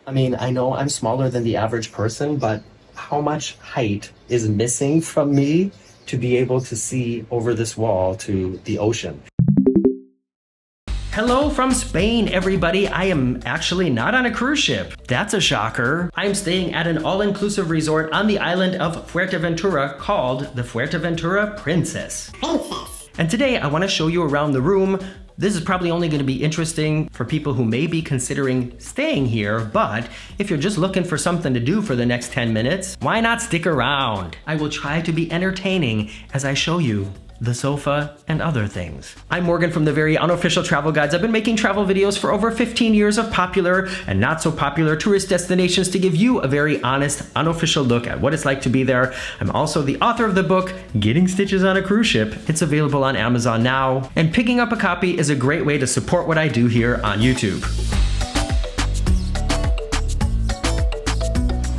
I mean, I know I'm smaller than the average person, but how much height is missing from me to be able to see over this wall to the ocean? Hello from Spain, everybody. I am actually not on a cruise ship. That's a shocker. I'm staying at an all-inclusive resort on the island of Fuerteventura called the Fuerteventura Princess. And today I want to show you around the room. This is probably only going to be interesting for people who may be considering staying here, but if you're just looking for something to do for the next 10 minutes, why not stick around? I will try to be entertaining as I show you the sofa and other things. I'm Morgan from the Very Unofficial Travel Guides. I've been making travel videos for over 15 years of popular and not so popular tourist destinations to give you a very honest, unofficial look at what it's like to be there. I'm also the author of the book, Getting Stitches on a Cruise Ship. It's available on Amazon now, and picking up a copy is a great way to support what I do here on YouTube.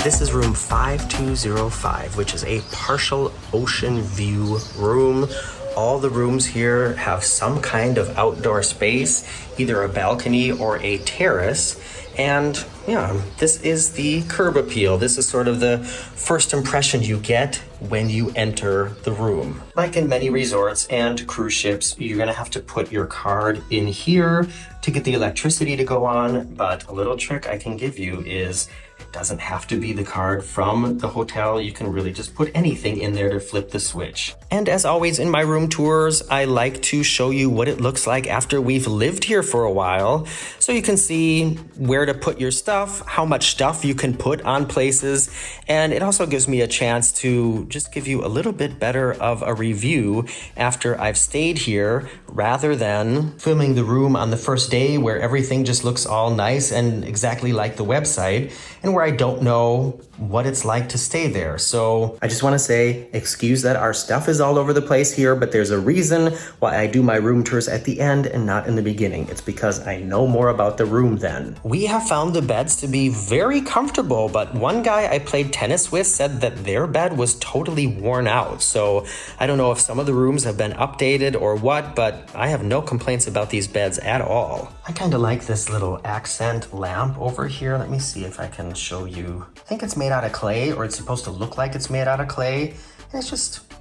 This is room 5205, which is a partial ocean view room. All the rooms here have some kind of outdoor space, either a balcony or a terrace. And yeah, this is the curb appeal. This is sort of the first impression you get when you enter the room. Like in many resorts and cruise ships, you're gonna have to put your card in here to get the electricity to go on. But a little trick I can give you is it doesn't have to be the card from the hotel. You can really just put anything in there to flip the switch. And as always in my room tours, I like to show you what it looks like after we've lived here for a while. So you can see where to put your stuff, how much stuff you can put on places. And it also gives me a chance to just give you a little bit better of a review after I've stayed here, rather than filming the room on the first day where everything just looks all nice and exactly like the website, and where I don't know what it's like to stay there. So I just want to say, excuse that our stuff is all over the place here, but there's a reason why I do my room tours at the end and not in the beginning. It's because I know more about the room then. We have found the beds to be very comfortable, but one guy I played tennis with said that their bed was totally worn out. So I don't know if some of the rooms have been updated or what, but I have no complaints about these beds at all. I kind of like this little accent lamp over here. Let me see if I can show you. I think it's made out of clay, or it's supposed to look like it's made out of clay. And it just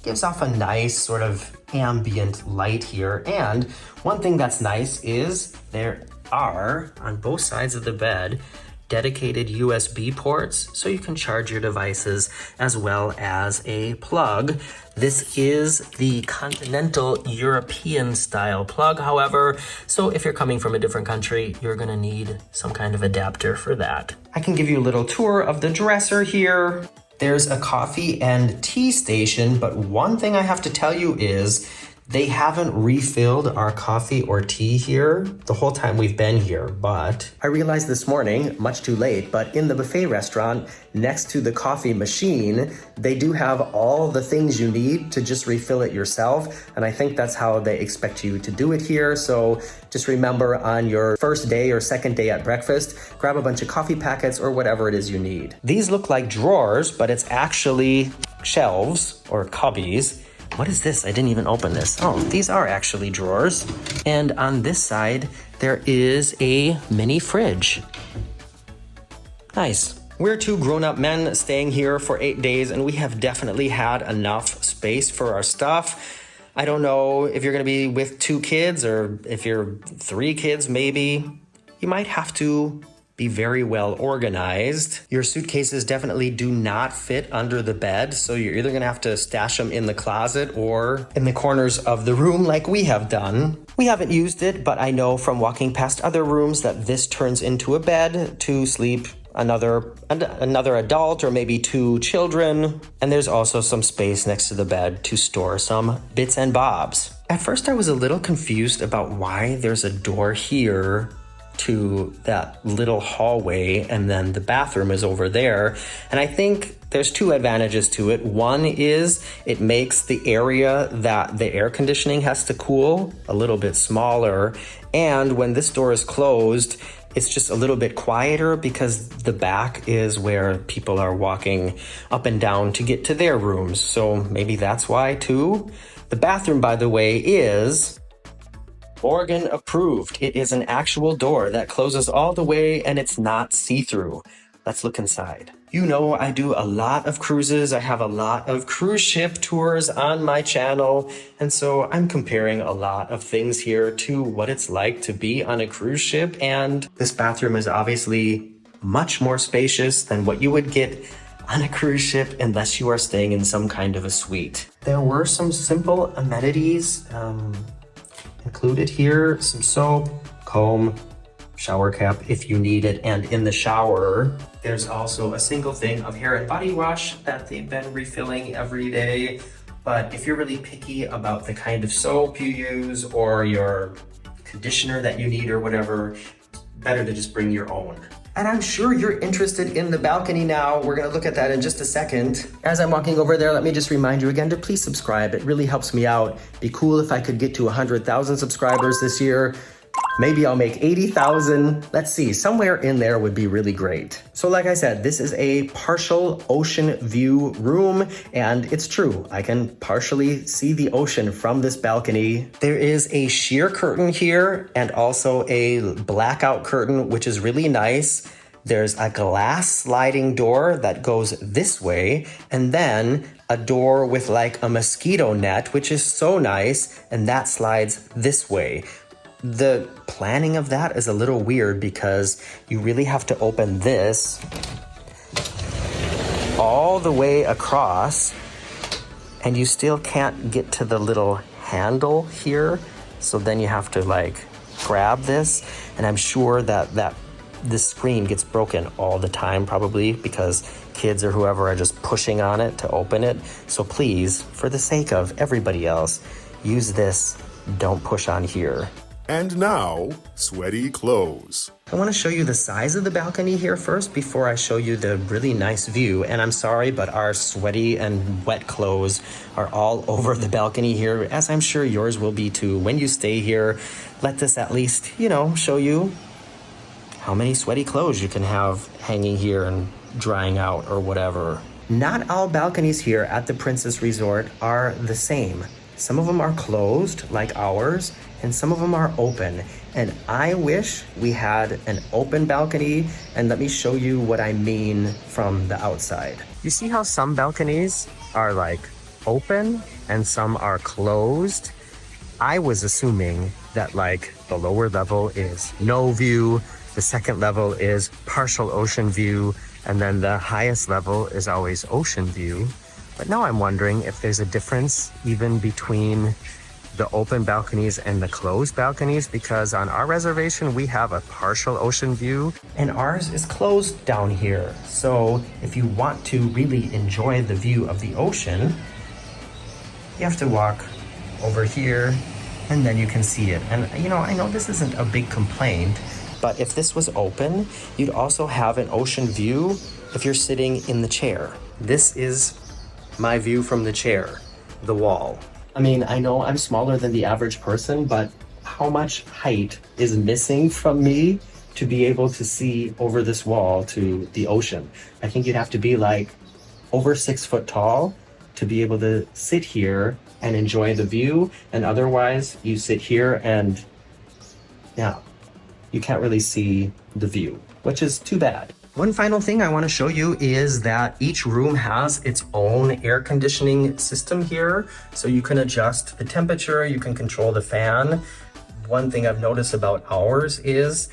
gives off a nice sort of ambient light here. And one thing that's nice is there are, on both sides of the bed, dedicated USB ports, so you can charge your devices, as well as a plug. This is the continental European style plug, however, so if you're coming from a different country, you're gonna need some kind of adapter for that. I can give you a little tour of the dresser here. There's a coffee and tea station, but one thing I have to tell you is they haven't refilled our coffee or tea here the whole time we've been here, but I realized this morning, much too late, but in the buffet restaurant next to the coffee machine, they do have all the things you need to just refill it yourself. And I think that's how they expect you to do it here. So just remember, on your first day or second day at breakfast, grab a bunch of coffee packets or whatever it is you need. These look like drawers, but it's actually shelves or cubbies. What is this? I didn't even open this. Oh, these are actually drawers. And on this side, there is a mini fridge. Nice. We're two grown-up men staying here for 8 days, and we have definitely had enough space for our stuff. I don't know if you're gonna be with 2 kids, or if you're 3 kids maybe. You might have to be very well organized. Your suitcases definitely do not fit under the bed, so you're either gonna have to stash them in the closet or in the corners of the room like we have done. We haven't used it, but I know from walking past other rooms that this turns into a bed to sleep another adult or maybe 2 children. And there's also some space next to the bed to store some bits and bobs. At first I was a little confused about why there's a door here to that little hallway, and then the bathroom is over there. And I think there's 2 advantages to it. One is it makes the area that the air conditioning has to cool a little bit smaller. And when this door is closed, it's just a little bit quieter because the back is where people are walking up and down to get to their rooms. So maybe that's why too. The bathroom, by the way, is Morgan approved. It is an actual door that closes all the way and it's not see-through. Let's look inside. You know, I do a lot of cruises. I have a lot of cruise ship tours on my channel. And so I'm comparing a lot of things here to what it's like to be on a cruise ship. And this bathroom is obviously much more spacious than what you would get on a cruise ship unless you are staying in some kind of a suite. There were some simple amenities included here, some soap, comb, shower cap if you need it, and in the shower there's also a single thing of hair and body wash that they've been refilling every day. But if you're really picky about the kind of soap you use or your conditioner that you need or whatever, better to just bring your own. And I'm sure you're interested in the balcony now. We're gonna look at that in just a second. As I'm walking over there, let me just remind you again to please subscribe. It really helps me out. Be cool if I could get to 100,000 subscribers this year. Maybe I'll make 80,000. Let's see, somewhere in there would be really great. So like I said, this is a partial ocean view room, and it's true. I can partially see the ocean from this balcony. There is a sheer curtain here and also a blackout curtain, which is really nice. There's a glass sliding door that goes this way, and then a door with like a mosquito net, which is so nice, and that slides this way. The planning of that is a little weird because you really have to open this all the way across and you still can't get to the little handle here. So then you have to like grab this, and I'm sure that this screen gets broken all the time probably because kids or whoever are just pushing on it to open it. So please, for the sake of everybody else, use this. Don't push on here. And now, sweaty clothes. I want to show you the size of the balcony here first before I show you the really nice view. And I'm sorry, but our sweaty and wet clothes are all over the balcony here, as I'm sure yours will be too. When you stay here, let this at least, show you how many sweaty clothes you can have hanging here and drying out or whatever. Not all balconies here at the Princess Resort are the same. Some of them are closed, like ours, and some of them are open. And I wish we had an open balcony, and let me show you what I mean from the outside. You see how some balconies are like open and some are closed? I was assuming that like the lower level is no view, the second level is partial ocean view, and then the highest level is always ocean view. But now I'm wondering if there's a difference even between the open balconies and the closed balconies, because on our reservation we have a partial ocean view and ours is closed down here. So if you want to really enjoy the view of the ocean, you have to walk over here and then you can see it. And I know this isn't a big complaint, but if this was open, you'd also have an ocean view if you're sitting in the chair. This is my view from the chair, the wall. I mean, I know I'm smaller than the average person, but how much height is missing from me to be able to see over this wall to the ocean? I think you'd have to be like over 6 foot tall to be able to sit here and enjoy the view. And otherwise you sit here and you can't really see the view, which is too bad. One final thing I want to show you is that each room has its own air conditioning system here. So you can adjust the temperature, you can control the fan. One thing I've noticed about ours is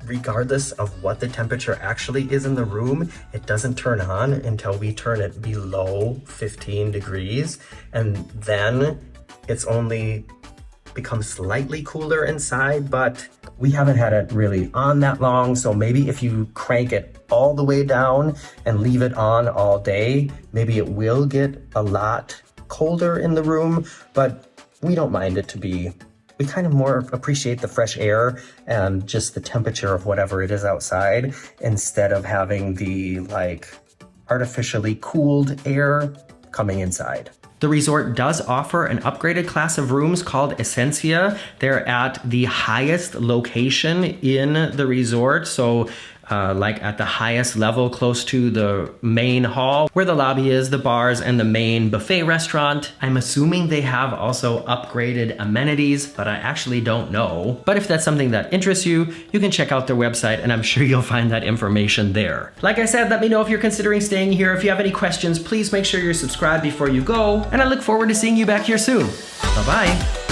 regardless of what the temperature actually is in the room, it doesn't turn on until we turn it below 15 degrees. And then it's only becomes slightly cooler inside, but we haven't had it really on that long. So maybe if you crank it all the way down and leave it on all day, maybe it will get a lot colder in the room, but we don't mind it to be. We kind of more appreciate the fresh air and just the temperature of whatever it is outside instead of having the like artificially cooled air coming inside. The resort does offer an upgraded class of rooms called Essentia. They're at the highest location in the resort. So like at the highest level close to the main hall where the lobby is, the bars, and the main buffet restaurant. I'm assuming they have also upgraded amenities, but I actually don't know. But if that's something that interests you, you can check out their website and I'm sure you'll find that information there. Like I said, let me know if you're considering staying here. If you have any questions, please make sure you're subscribed before you go, and I look forward to seeing you back here soon. Bye-bye.